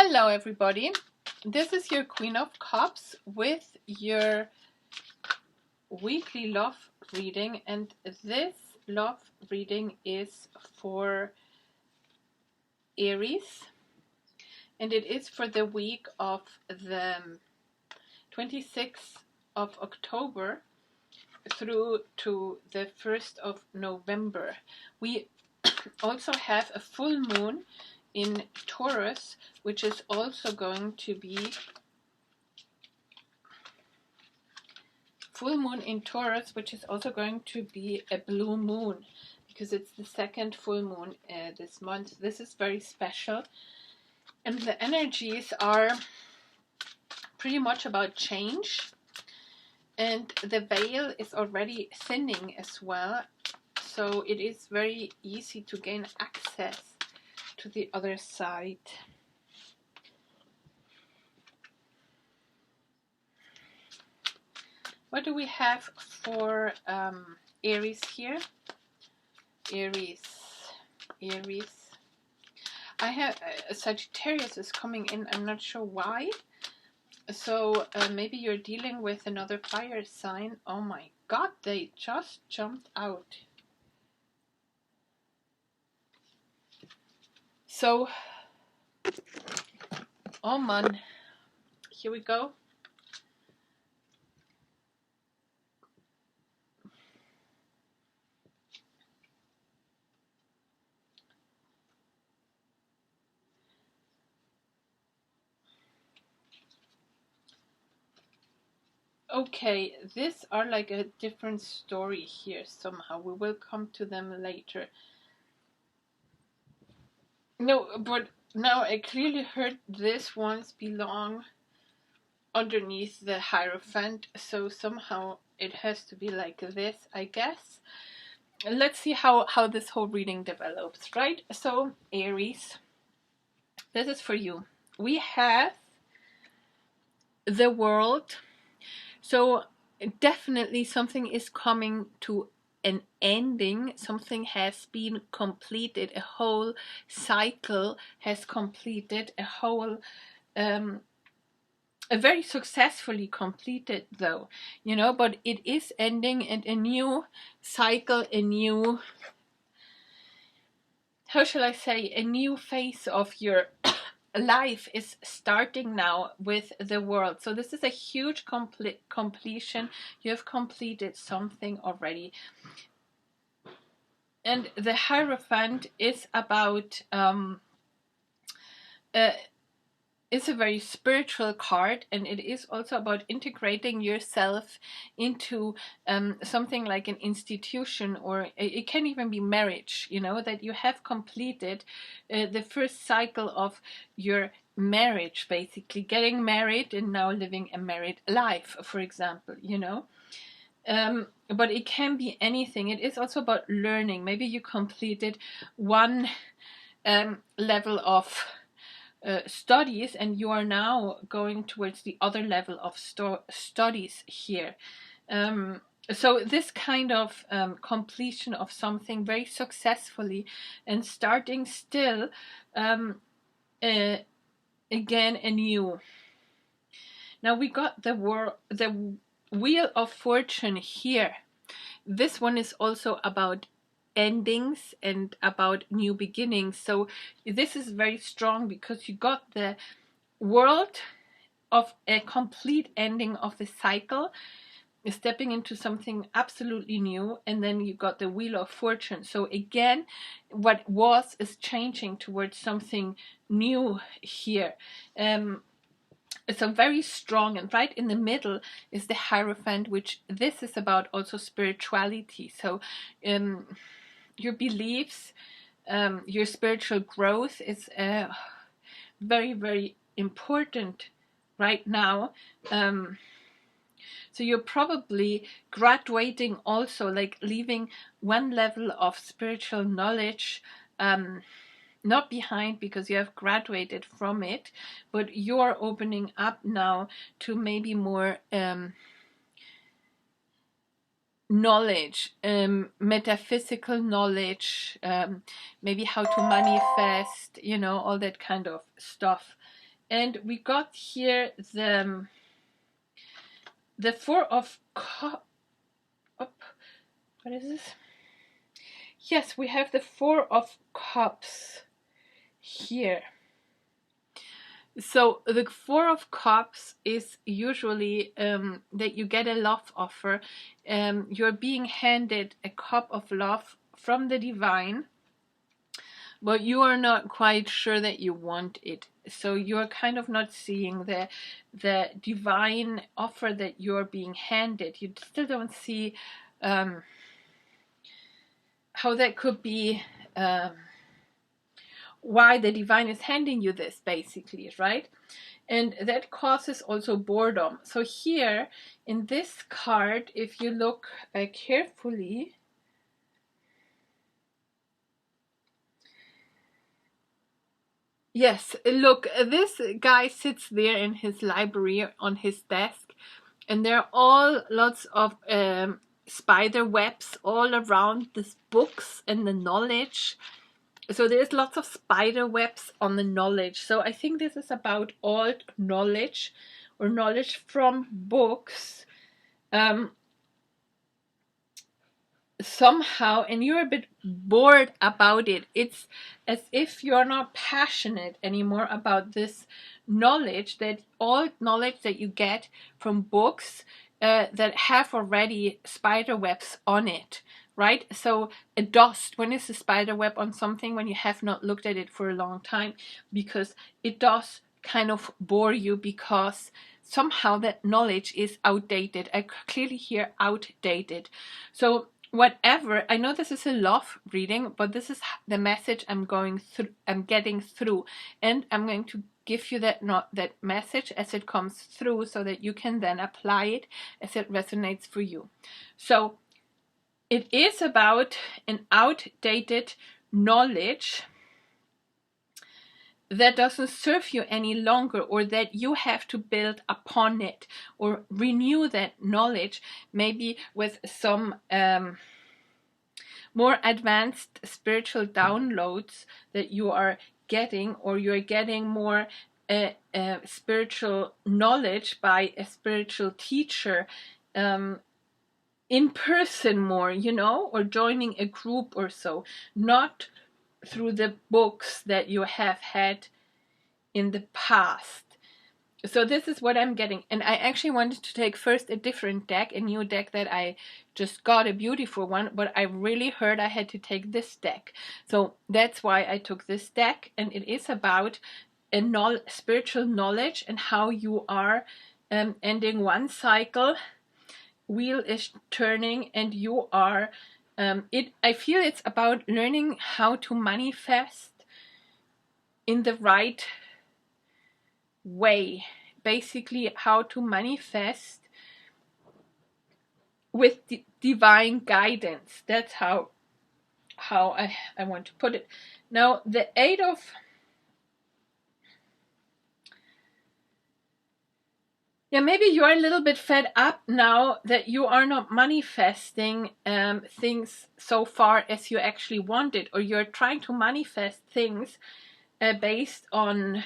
Hello everybody, this is your Queen of Cups with your weekly love reading, and this love reading is for Aries, and it is for the week of the 26th of October through to the 1st of November. We also have a full moon in Taurus, which is also going to be full moon in Taurus, which is also going to be a blue moon because it's the second full moon this month. This is very special, and the energies are pretty much about change, and the veil is already thinning as well, so it is very easy to gain access to the other side. What do we have for Aries here? Aries. I have Sagittarius is coming in. I'm not sure why. So maybe you're dealing with another fire sign. Oh my God, they just jumped out. So, oh man, here we go. Okay, these are like a different story here somehow. We will come to them later. No, but now I clearly heard this ones belong underneath the Hierophant, so somehow it has to be like this, I guess. Let's see how this whole reading develops, right? So, Aries, this is for you. We have the World. So definitely something is coming to an ending. Something has been completed. A whole cycle has completed. A very successfully completed, though, you know, but it is ending, and a new cycle, a new, how shall I say, a new phase of your life is starting now with the World. So this is a huge completion. You have completed something already. And the Hierophant is about it's a very spiritual card, and it is also about integrating yourself into something like an institution, or it can even be marriage, you know, that you have completed the first cycle of your marriage, basically getting married and now living a married life, for example, you know. But it can be anything. It is also about learning. Maybe you completed one level of studies, and you are now going towards the other level of studies here. So this kind of completion of something very successfully and starting still again anew. Now we got the Wheel of Fortune here. This one is also about endings and about new beginnings. So this is very strong because you got the World of a complete ending of the cycle, stepping into something absolutely new, and then you got the Wheel of Fortune. So again, what was is changing towards something new here. So very strong, and right in the middle is the Hierophant, which this is about also spirituality. So your beliefs, your spiritual growth is very, very important right now. So you're probably graduating also, like leaving one level of spiritual knowledge not behind because you have graduated from it, but you're opening up now to maybe more knowledge, metaphysical knowledge, maybe how to manifest, you know, all that kind of stuff. And we got here the Four of Cups. What is this? Yes, we have the Four of Cups here. So the Four of Cups is usually that you get a love offer. You're being handed a cup of love from the divine, but you are not quite sure that you want it. So you're kind of not seeing the divine offer that you're being handed. You still don't see how that could be. Why the divine is handing you this, basically, right? And that causes also boredom. So here in this card, if you look carefully, yes, look, this guy sits there in his library on his desk, and there are all lots of spider webs all around these books and the knowledge. So there's lots of spider webs on the knowledge. So I think this is about old knowledge or knowledge from books. Somehow, and you're a bit bored about it. It's as if you're not passionate anymore about this knowledge, that old knowledge that you get from books that have already spider webs on it, right? So a dust, when is a spider web on something? When you have not looked at it for a long time, because it does kind of bore you, because somehow that knowledge is outdated. I clearly hear outdated. So whatever, I know this is a love reading, but this is the message I'm getting through, and I'm going to give you that message as it comes through, so that you can then apply it as it resonates for you. So it is about an outdated knowledge that doesn't serve you any longer, or that you have to build upon it or renew that knowledge, maybe with some more advanced spiritual downloads that you are getting, or you're getting more spiritual knowledge by a spiritual teacher in person more, you know, or joining a group or so, not through the books that you have had in the past. So this is what I'm getting. And I actually wanted to take first a different deck, a new deck that I just got, a beautiful one, but I really heard I had to take this deck. So that's why I took this deck, and it is about a spiritual knowledge and how you are ending one cycle, wheel is turning, and you are I feel it's about learning how to manifest in the right way, basically how to manifest with divine guidance. That's how I want to put it. Now the Eight of maybe you're a little bit fed up now that you are not manifesting things so far as you actually wanted, or you're trying to manifest things based on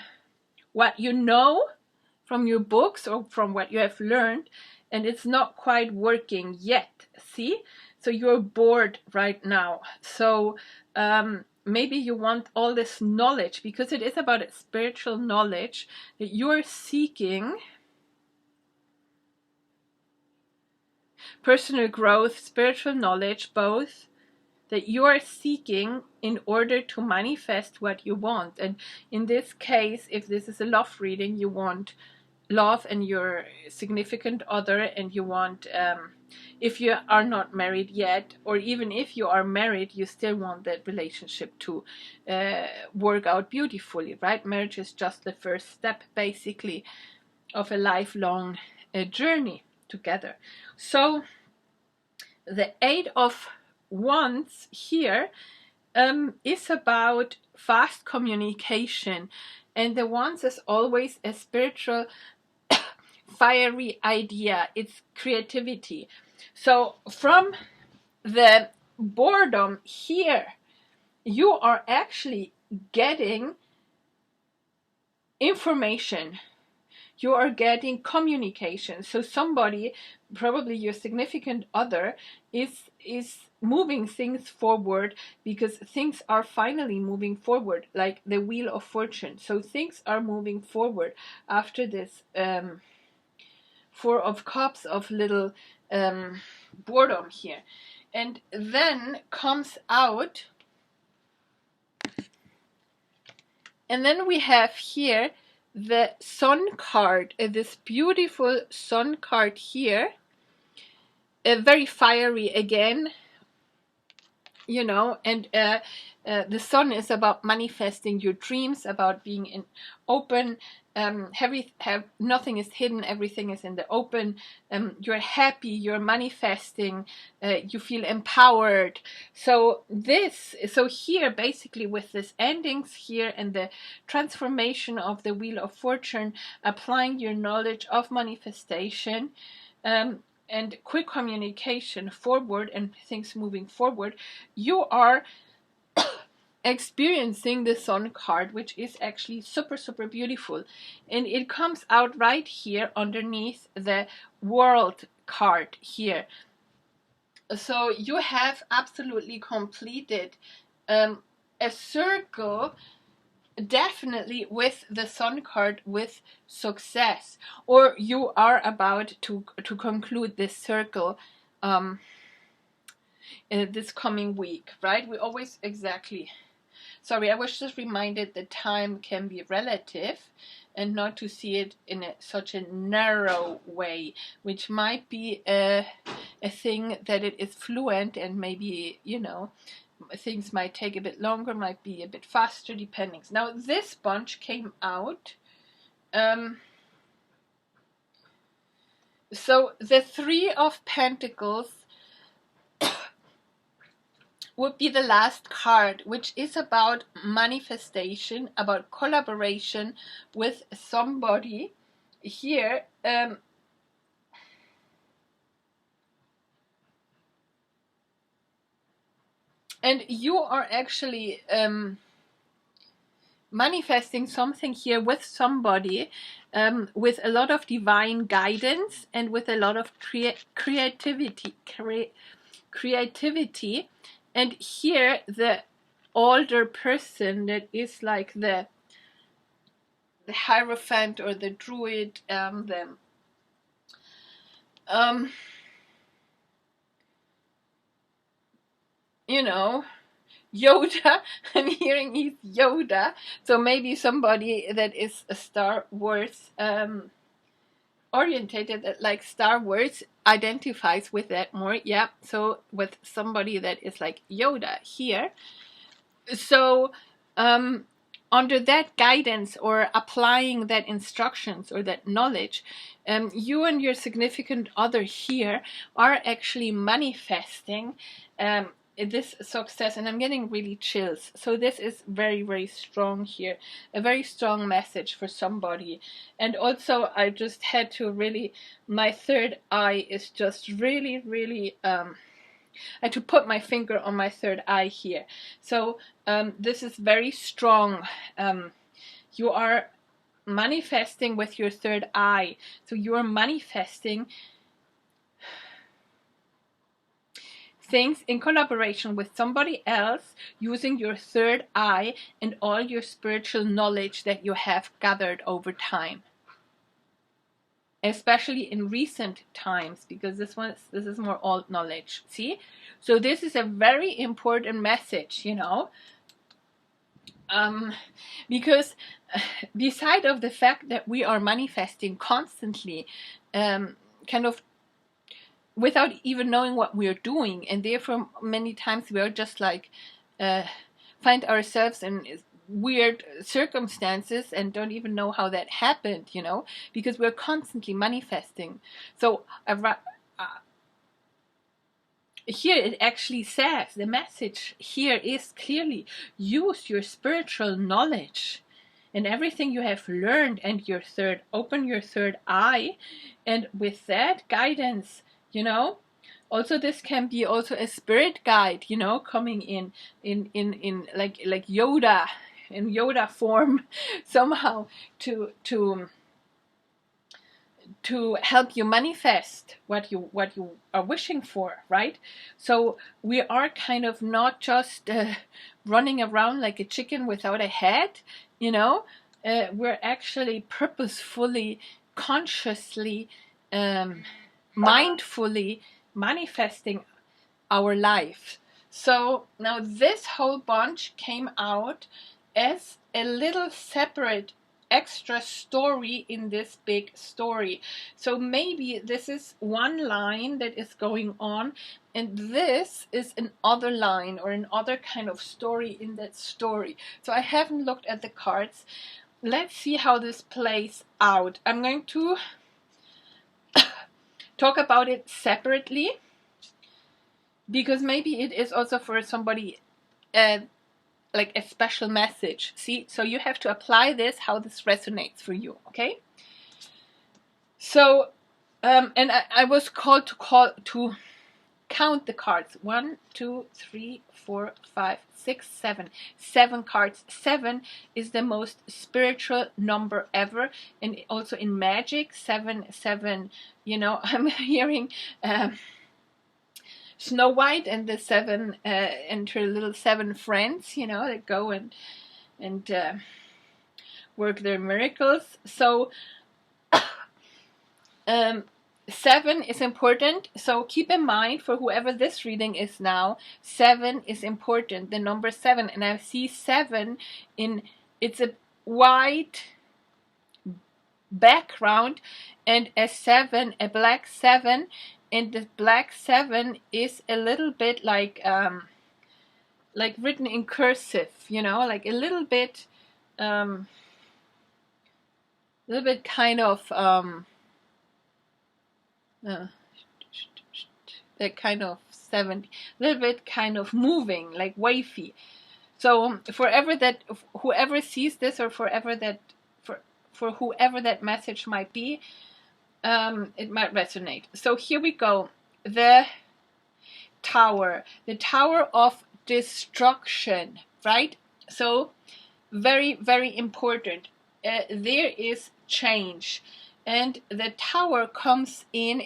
what you know from your books or from what you have learned, and it's not quite working yet. See? So you're bored right now. So maybe you want all this knowledge, because it is about spiritual knowledge that you're seeking. Personal growth, spiritual knowledge, both, that you are seeking in order to manifest what you want. And in this case, if this is a love reading, you want love and your significant other, and you want, if you are not married yet, or even if you are married, you still want that relationship to work out beautifully, right? Marriage is just the first step, basically, of a lifelong journey together. So the Eight of Wands here is about fast communication, and the Wands is always a spiritual fiery idea. It's creativity. So from the boredom here, you are actually getting information. You are getting communication. So somebody, probably your significant other, is moving things forward, because things are finally moving forward, like the Wheel of Fortune. So things are moving forward after this Four of Cups of little boredom here. And then comes out, and then we have here the Sun card, this beautiful Sun card here, very fiery again, you know, and the Sun is about manifesting your dreams, about being in open, nothing is hidden, everything is in the open. You're happy, you're manifesting, you feel empowered. So here basically with this endings here and the transformation of the Wheel of Fortune, applying your knowledge of manifestation, and quick communication forward and things moving forward, you are experiencing the Sun card, which is actually super, super beautiful. And it comes out right here underneath the World card here. So you have absolutely completed a circle, definitely with the Sun card, with success, or you are about to conclude this circle this coming week, right? We always exactly, sorry, I was just reminded that time can be relative, and not to see it in such a narrow way, which might be a thing that it is fluent, and maybe, you know, things might take a bit longer, might be a bit faster, depending. Now this bunch came out. So the Three of Pentacles would be the last card, which is about manifestation, about collaboration with somebody here. And you are actually manifesting something here with somebody, with a lot of divine guidance and with a lot of creativity. And here the older person that is like the Hierophant or the Druid, you know, Yoda. I'm hearing he's Yoda. So maybe somebody that is a Star Wars orientated, that like Star Wars, identifies with that more. Yeah, so with somebody that is like Yoda here. So under that guidance or applying that instructions or that knowledge, you and your significant other here are actually manifesting this success. And I'm getting really chills. So this is very, very strong here, a very strong message for somebody. And also I just had to really, my third eye is just really, really I had to put my finger on my third eye here. So this is very strong. You are manifesting with your third eye. So you are manifesting things in collaboration with somebody else, using your third eye and all your spiritual knowledge that you have gathered over time, especially in recent times, because this is more old knowledge. See, so this is a very important message, you know, because beside of the fact that we are manifesting constantly, kind of without even knowing what we're doing, and therefore many times we are just like find ourselves in weird circumstances and don't even know how that happened, you know, because we're constantly manifesting. So here it actually says, the message here is clearly, use your spiritual knowledge and everything you have learned, and open your third eye, and with that guidance, you know. Also, this can be also a spirit guide, you know, coming in like Yoda, in Yoda form somehow to help you manifest what you are wishing for, right? So we are kind of not just running around like a chicken without a head, you know. We're actually purposefully, consciously, mindfully manifesting our life. So now this whole bunch came out as a little separate extra story in this big story. So maybe this is one line that is going on, and this is another line or another kind of story in that story. So I haven't looked at the cards. Let's see how this plays out. I'm going to talk about it separately, because maybe it is also for somebody like a special message. See, so you have to apply this, how this resonates for you, okay? So, and I was called to count the cards. 1, 2, 3, 4, 5, 6, 7. 7 cards. 7 is the most spiritual number ever, and also in magic, 7, you know, I'm hearing Snow White and the 7 and her little 7 friends, you know, that go and work their miracles. So 7 is important. So keep in mind, for whoever this reading is now, 7 is important. The number 7, and I see 7 in, it's a white background and a 7, a black 7. And the black 7 is a little bit like written in cursive, you know, like a little bit kind of that kind of 7, a little bit kind of moving, like wavy. So whoever sees this, or for whoever that message might be, it might resonate. So here we go. The Tower of destruction, right? So very, very important. There is change, and the Tower comes in.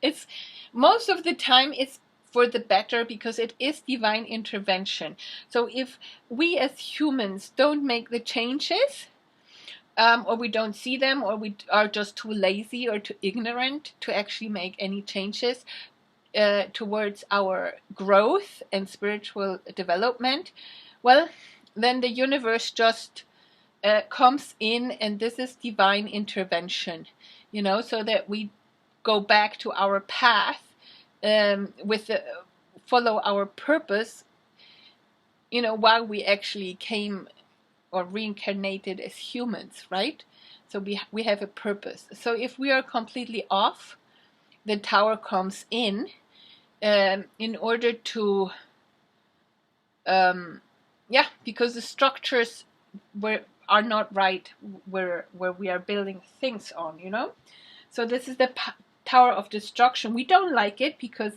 It's most of the time it's for the better, because it is divine intervention. So if we as humans don't make the changes, or we don't see them, or we are just too lazy or too ignorant to actually make any changes towards our growth and spiritual development, well, then the universe just comes in, and this is divine intervention, you know, so that we go back to our path, follow our purpose, you know, while we actually came or reincarnated as humans, right? So we have a purpose. So if we are completely off, the Tower comes in order to, because the structures are not right where we are building things on, you know. So this is the Tower of Destruction. We don't like it because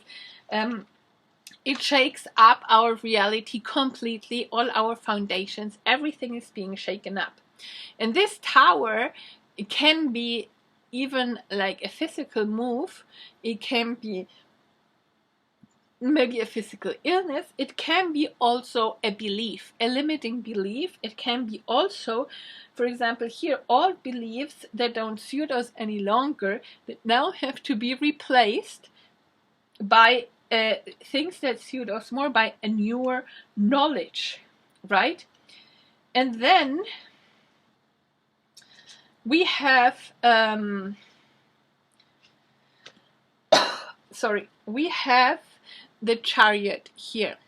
it shakes up our reality completely. All our foundations, everything is being shaken up. And this tower, it can be even like a physical move. It can be maybe a physical illness. It can be also a belief, a limiting belief. It can be also, for example, here, all beliefs that don't suit us any longer, that now have to be replaced by things that suit us more, by a newer knowledge, right? And then we have we have the Chariot here.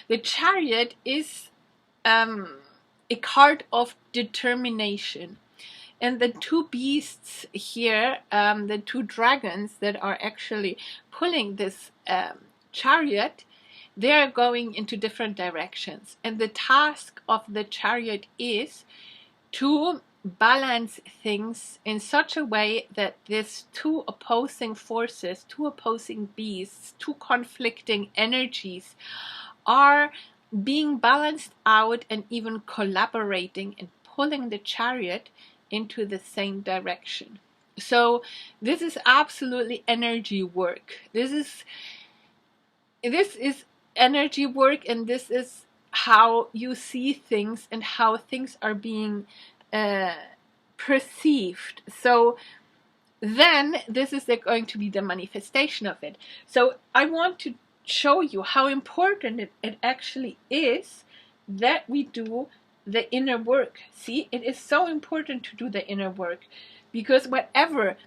The Chariot is a card of determination. And the two beasts here, the two dragons that are actually pulling this chariot, they are going into different directions. And the task of the Chariot is to balance things in such a way that these two opposing forces, two opposing beasts, two conflicting energies are being balanced out, and even collaborating and pulling the chariot into the same direction. So this is absolutely energy work. This is energy work, and this is how you see things and how things are being perceived. So then this is going to be the manifestation of it. So I want to show you how important it actually is that we do the inner work. See, it is so important to do the inner work, because whatever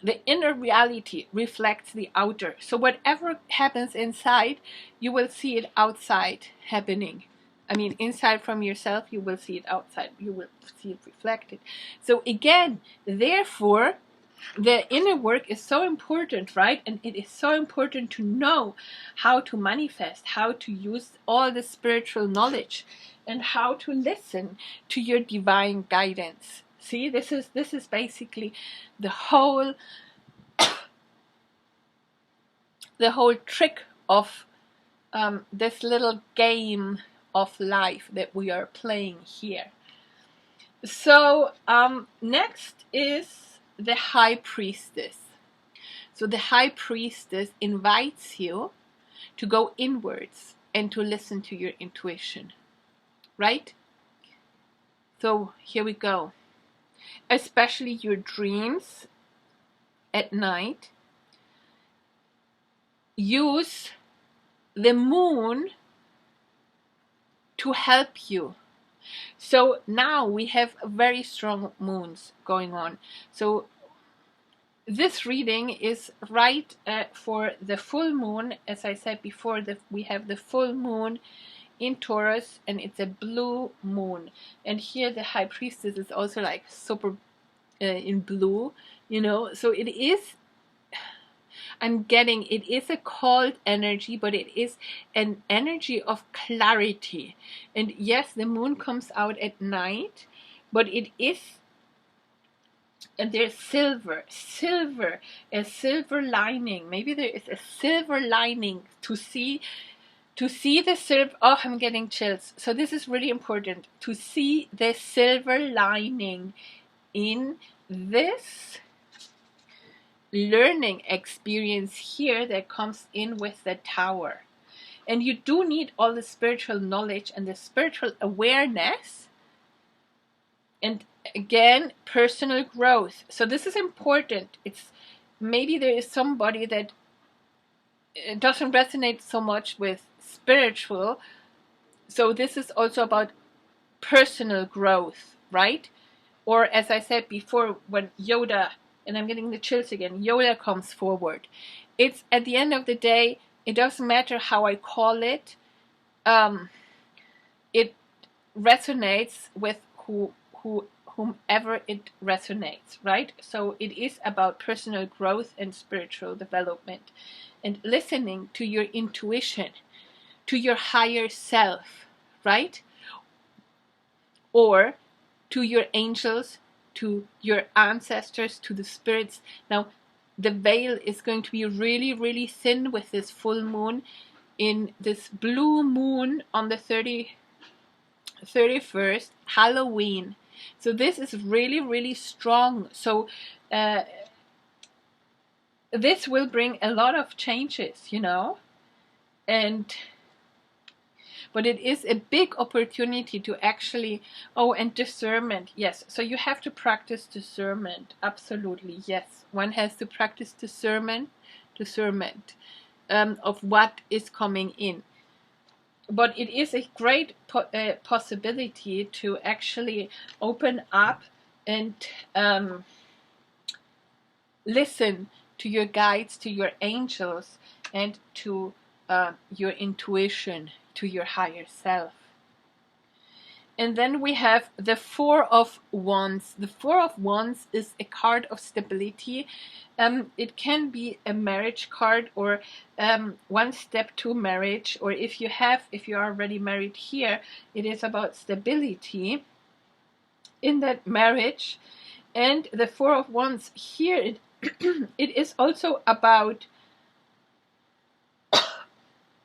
the inner reality reflects the outer. So whatever happens inside, you will see it outside happening. I mean, inside from yourself, you will see it outside. You will see it reflected. So again, therefore, the inner work is so important, right? And it is so important to know how to manifest, how to use all the spiritual knowledge, and how to listen to your divine guidance. See, this is basically the whole trick of this little game of life that we are playing here. So next is the High Priestess. So the High Priestess invites you to go inwards and to listen to your intuition, right? So here we go. Especially your dreams at night. Use the moon to help you. So now we have very strong moons going on. So this reading is right for the full moon. As I said before, we have the full moon in Taurus, and it's a blue moon. And here the High Priestess is also like super in blue, you know. So it is, I'm getting, it is a cold energy, but it is an energy of clarity. And yes, the moon comes out at night, but it is, and there's silver, a silver lining. Maybe there is a silver lining to see the silver. Oh, I'm getting chills. So this is really important, to see the silver lining in this learning experience here that comes in with the Tower. And you do need all the spiritual knowledge and the spiritual awareness, and again, personal growth. So this is important. It's maybe there is somebody that doesn't resonate so much with spiritual. So this is also about personal growth, right? Or as I said before, when Yoda, and I'm getting the chills again, Yoda comes forward. It's at the end of the day, it doesn't matter how I call it. It resonates with whomever it resonates, right? So it is about personal growth and spiritual development, and listening to your intuition, to your higher self, right? Or to your angels, to your ancestors, to the spirits. Now, the veil is going to be really, really thin with this full moon, in this blue moon on the 31st, Halloween. So this is really, really strong. So this will bring a lot of changes, you know, but it is a big opportunity to actually, and discernment, yes. So you have to practice discernment, absolutely, yes. One has to practice discernment of what is coming in. But it is a great possibility to actually open up and listen to your guides, to your angels, and to your intuition, to your higher self. And then we have the Four of Wands. The Four of Wands is a card of stability. It can be a marriage card, or one step to marriage, or if you are already married here, it is about stability in that marriage. And the Four of Wands here, it is also about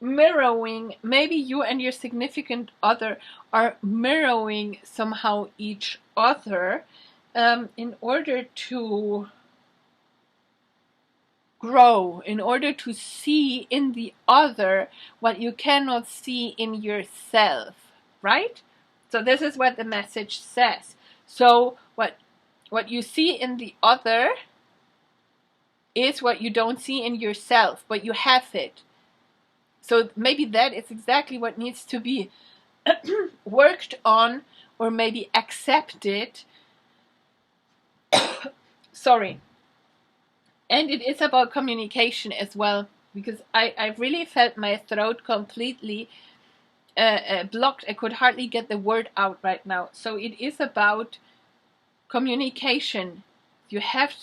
mirroring, maybe you and your significant other are mirroring somehow each other in order to grow, in order to see in the other what you cannot see in yourself, right? So this is what the message says. So what you see in the other is what you don't see in yourself, but you have it. So maybe that is exactly what needs to be worked on, or maybe accepted. Sorry. And it is about communication as well, because I really felt my throat completely blocked. I could hardly get the word out right now. So it is about communication. You have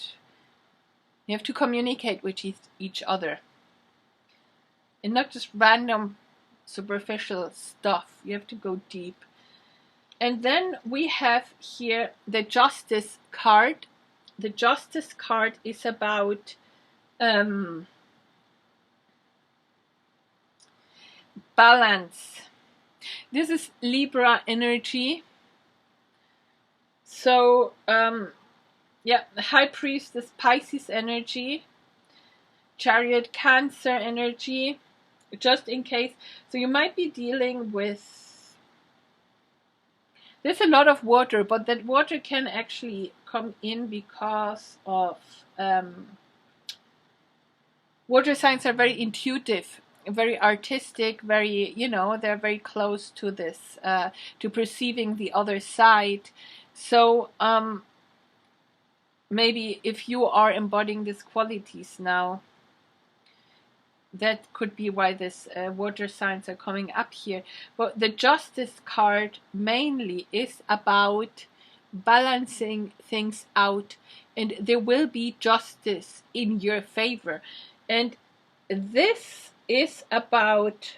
to communicate with each other, and not just random superficial stuff. You have to go deep. And then we have here the Justice card. The Justice card is about balance. This is Libra energy. So yeah, the High Priestess, Pisces energy, Chariot, Cancer energy, just in case. So you might be dealing with, there's a lot of water, but that water can actually come in because of water signs are very intuitive, very artistic, very, they're very close to this, to perceiving the other side. So maybe if you are embodying these qualities now, that could be why this water signs are coming up here. But the Justice card mainly is about balancing things out, and there will be justice in your favor. And this is about,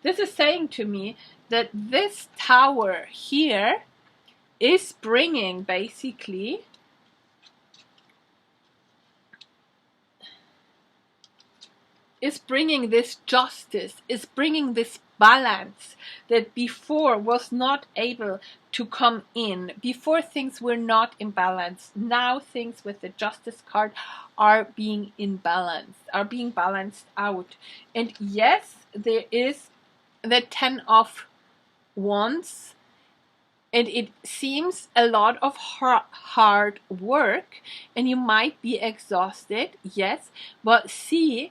this is saying to me that this tower here is bringing basically this justice, is bringing this balance that before was not able to come in. Before things were not in balance. Now things with the Justice card are being in balance, are being balanced out. And yes, there is the 10 of Wands, and it seems a lot of hard work, and you might be exhausted, yes, but see,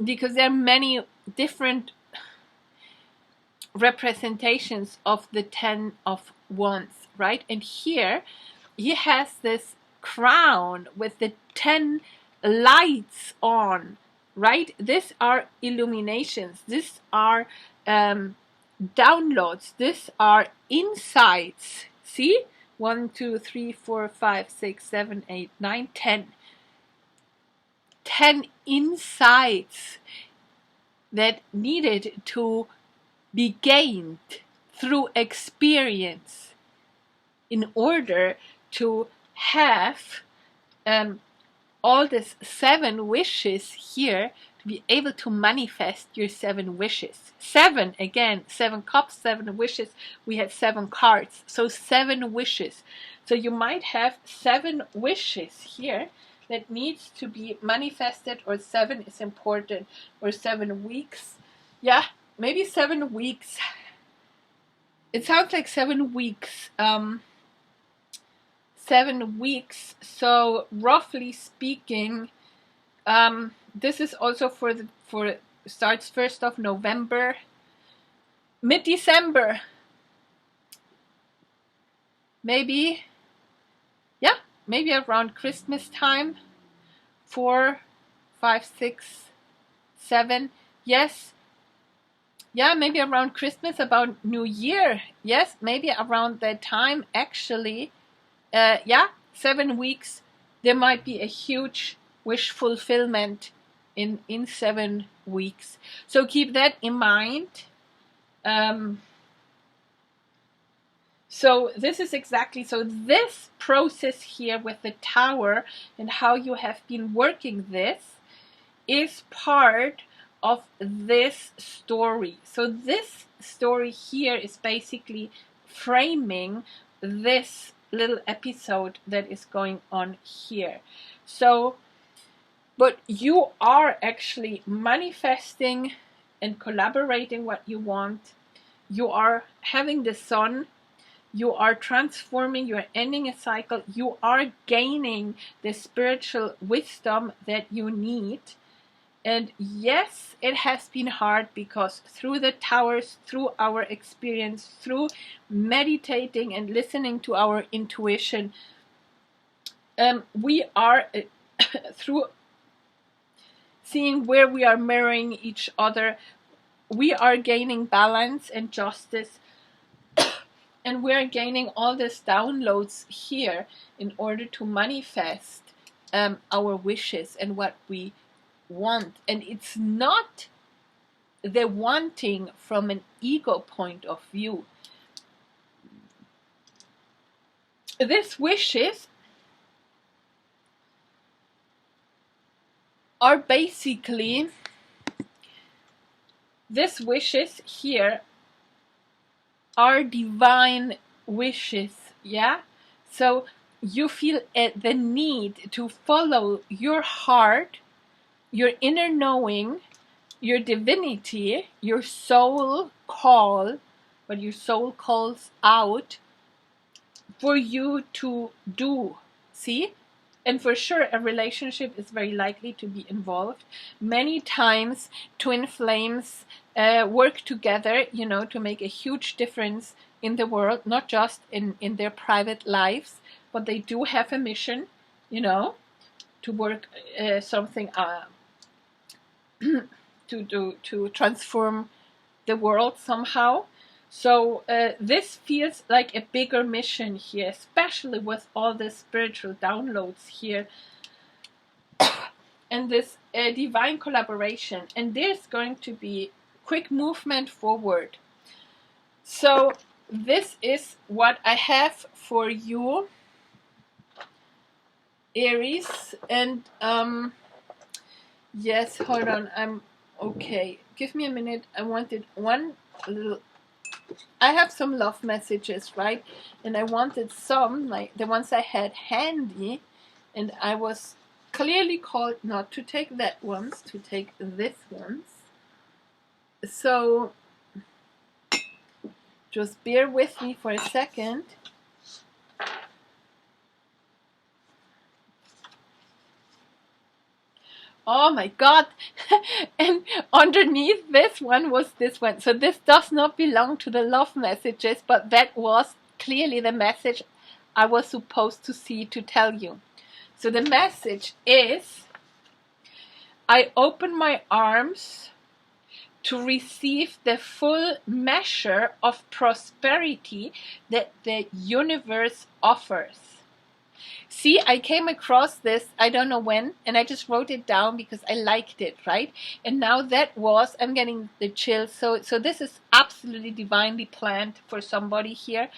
because there are many different representations of the 10 of Wands, right? And here he has this crown with the 10 lights on, right? These are illuminations, these are downloads, these are insights. See, 1 2 3 4 5 6 7 8 9 10 insights that needed to be gained through experience in order to have all these 7 wishes here, to be able to manifest your 7 wishes. 7, again, 7 cups, 7 wishes. We had 7 cards, so 7 wishes. So you might have 7 wishes here that needs to be manifested, or 7 is important, or 7 weeks. Yeah, maybe 7 weeks. It sounds like 7 weeks. 7 weeks. So roughly speaking, this is also for starts 1st of November, mid-December. Maybe, yeah, maybe around Christmas time. 4, 5, 6, 7. Yes. Yeah, maybe around Christmas, about New Year. Yes, maybe around that time, actually. Yeah, 7 weeks. There might be a huge wish fulfillment in 7 weeks. So keep that in mind. So this is exactly, so this process here with the tower and how you have been working this is part of this story. So this story here is basically framing this little episode that is going on here. So, but you are actually manifesting and collaborating what you want. You are having the sun. You are transforming, you are ending a cycle, you are gaining the spiritual wisdom that you need. And yes, it has been hard, because through the towers, through our experience, through meditating and listening to our intuition, we are through seeing where we are mirroring each other, we are gaining balance and justice. And we're gaining all these downloads here in order to manifest our wishes and what we want. And it's not the wanting from an ego point of view. These wishes are basically, these wishes here are divine wishes, yeah? So you feel the need to follow your heart, your inner knowing, your divinity, your soul call, what your soul calls out for you to do. See? And for sure, a relationship is very likely to be involved. Many times, twin flames work together, you know, to make a huge difference in the world, not just in their private lives, but they do have a mission, you know, to work something to transform the world somehow. So this feels like a bigger mission here, especially with all the spiritual downloads here and this divine collaboration. And there's going to be quick movement forward. So this is what I have for you, Aries. And yes, hold on, I'm okay. Give me a minute. I wanted one little, I have some love messages, right? And I wanted some, like the ones I had handy, and I was clearly called not to take that ones, to take this ones. So just bear with me for a second. Oh my god. And underneath this one was this one. So this does not belong to the love messages, but that was clearly the message I was supposed to see to tell you. So the message is, I open my arms to receive the full measure of prosperity that the universe offers. See, I came across this, I don't know when, and I just wrote it down because I liked it, right? And now that was, I'm getting the chills. So this is absolutely divinely planned for somebody here.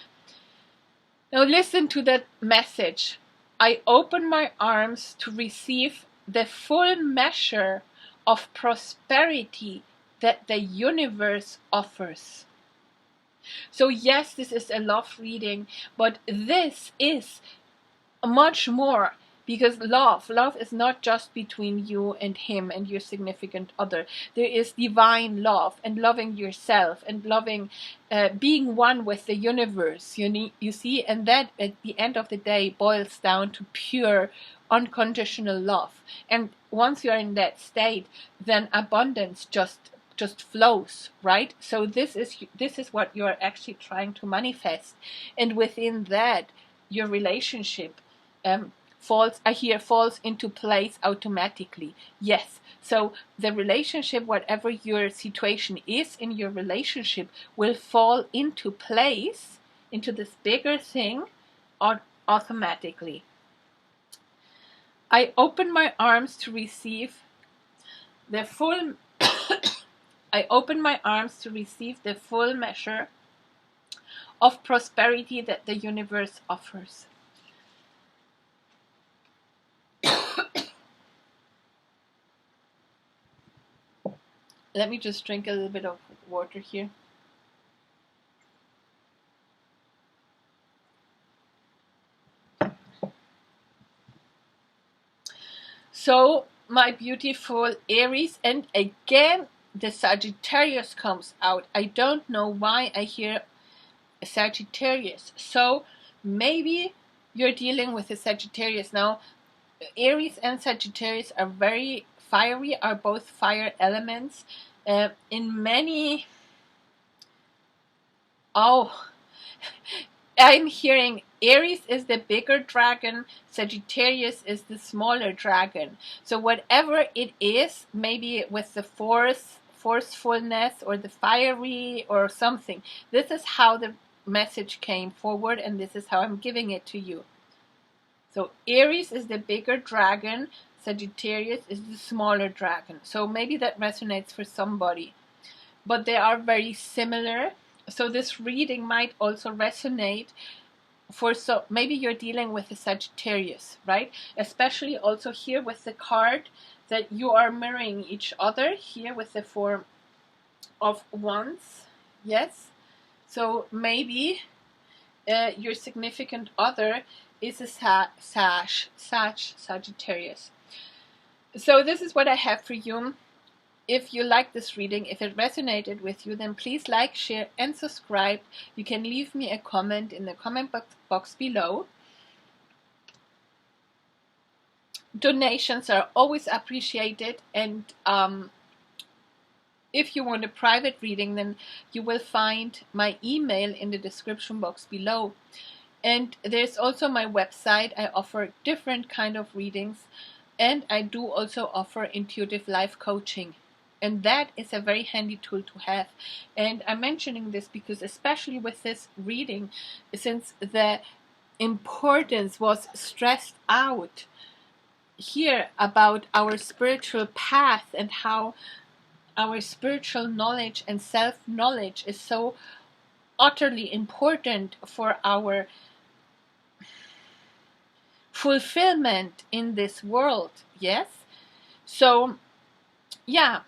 Now listen to that message. I open my arms to receive the full measure of prosperity that the universe offers. So yes, this is a love reading, but this is much more, because love is not just between you and him and your significant other. There is divine love and loving yourself and loving, being one with the universe. You see, and that at the end of the day boils down to pure unconditional love. And once you're in that state, then abundance just flows, right? So this is what you're actually trying to manifest, and within that, your relationship falls into place automatically. Yes, so the relationship, whatever your situation is in your relationship, will fall into place, into this bigger thing, automatically. I open my arms to receive the full I open my arms to receive the full measure of prosperity that the universe offers. Let me just drink a little bit of water here. So, my beautiful Aries, and again, the Sagittarius comes out. I don't know why I hear Sagittarius. So, maybe you're dealing with a Sagittarius. Now, Aries and Sagittarius are very fiery, are both fire elements. In many. Oh, I'm hearing Aries is the bigger dragon, Sagittarius is the smaller dragon. So whatever it is, maybe with the forcefulness or the fiery or something, this is how the message came forward, and this is how I'm giving it to you. So Aries is the bigger dragon, Sagittarius is the smaller dragon. So maybe that resonates for somebody. But they are very similar. So this reading might also resonate for, so maybe you're dealing with a Sagittarius, right? Especially also here with the card that you are mirroring each other here with the Four of Wands. Yes. So maybe your significant other is a Sagittarius. So this is what I have for you. If you like this reading, if it resonated with you, then please like, share, and subscribe. You can leave me a comment in the comment box below. Donations are always appreciated, and if you want a private reading, then you will find my email in the description box below. And there's also my website. I offer different kind of readings, and I do also offer intuitive life coaching. And that is a very handy tool to have. And I'm mentioning this because especially with this reading, since the importance was stressed out here about our spiritual path and how our spiritual knowledge and self-knowledge is so utterly important for our fulfillment in this world. Yes. So yeah,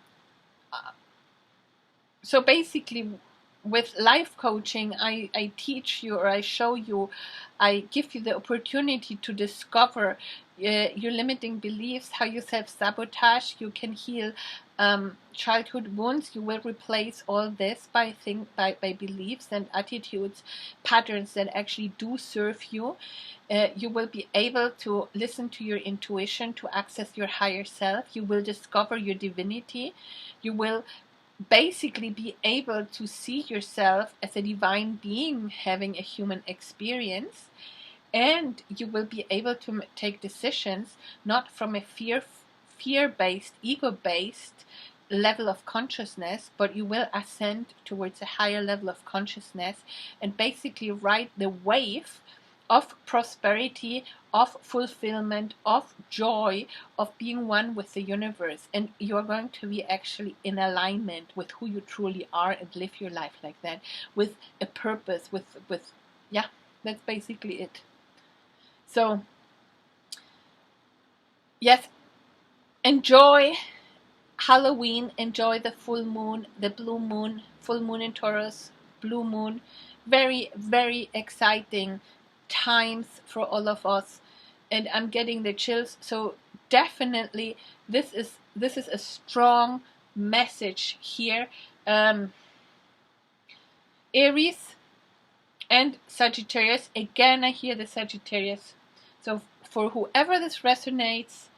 so basically with life coaching, I teach you, or I show you, I give you the opportunity to discover your limiting beliefs, how you self-sabotage. You can heal childhood wounds. You will replace all this by beliefs and attitudes, patterns that actually do serve you. You will be able to listen to your intuition, to access your higher self. You will discover your divinity. You will basically be able to see yourself as a divine being having a human experience, and you will be able to take decisions not from a fear-based, ego-based level of consciousness, but you will ascend towards a higher level of consciousness and basically ride the wave of prosperity, of fulfillment, of joy, of being one with the universe. And you're going to be actually in alignment with who you truly are and live your life like that, with a purpose, with yeah, that's basically it. So yes, enjoy Halloween, enjoy the full moon, the blue moon, full moon in Taurus, blue moon. Very, very exciting times for all of us, and I'm getting the chills. So definitely this is a strong message here. Aries and Sagittarius, again I hear the Sagittarius. So for whoever this resonates,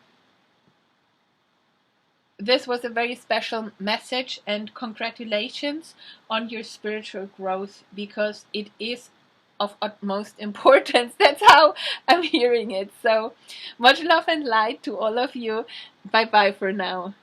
this was a very special message, and congratulations on your spiritual growth, because it is of utmost importance. That's how I'm hearing it. So much love and light to all of you. Bye bye for now.